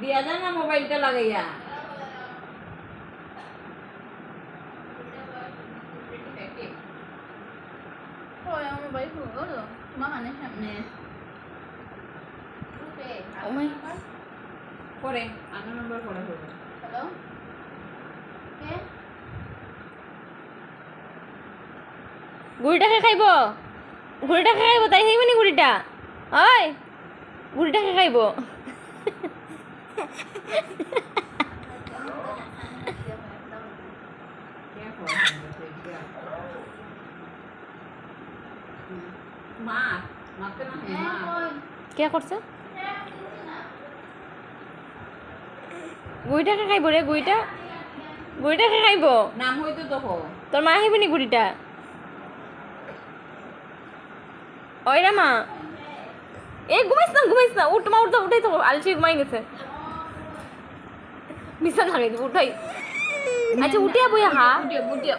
দিয়া যায় না মোবাইলটা লাগাইয়া। ওই আমার ভাই হলো মামানের সামনে ও মাই পরে 8 নম্বর পরে হবে। হ্যালো কে গুড়িটা খাইব, গুড়িটা খাইব, তাই খাইবনি গুড়িটা? ওই গুড়িটা খাইব। মা মাতে না মা কে করছে? গুড়িটা খাইব রে, গুড়িটা গুড়িটা খাইব। নাম হইতো তো হো। তোর মা খাইবনি গুড়িটা? ওই রে মা, এ ঘুমাইস না, উঠ মা, উঠা উঠাই তো, আলসি ঘুমাই গেছে। বিছানা লাগাই দিব, উঠাই। আচ্ছা উঠিয়া বইয়া হা। বুটিয়া